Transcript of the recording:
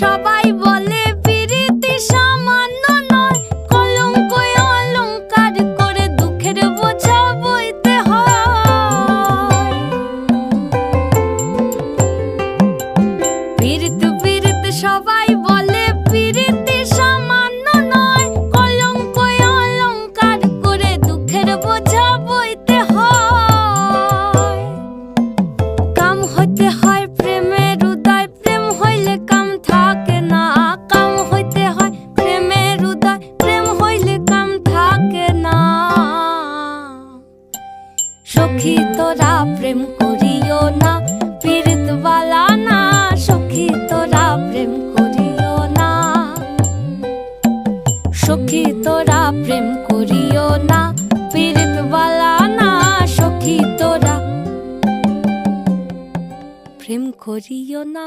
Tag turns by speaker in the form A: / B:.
A: সবাই বলে পিরিতি সামান্য নয়, কলঙ্ক অলংকার করে দুঃখের বোঝা বইতে হয়। পিরিত পিরিত সবাই বলে পিরিতি সামান্য নয়, কলঙ্ক অলংকার করে দুঃখের বোঝা বইতে হয়। কাম হইতে হয় প্রেমের উদয়, প্রেম হইলে কাম থাকে না। কাম হইতে হয় প্রেমের উদয়, প্রেম হইলে কাম থাকে না। সখী তোরা প্রেম করিও না, পীড়িত বালা না। সখী তোরা প্রেম করিও না, সখী তোরা প্রেম করিও না, পীড়িত বালা না। সখী তোরা প্রেম করিও না।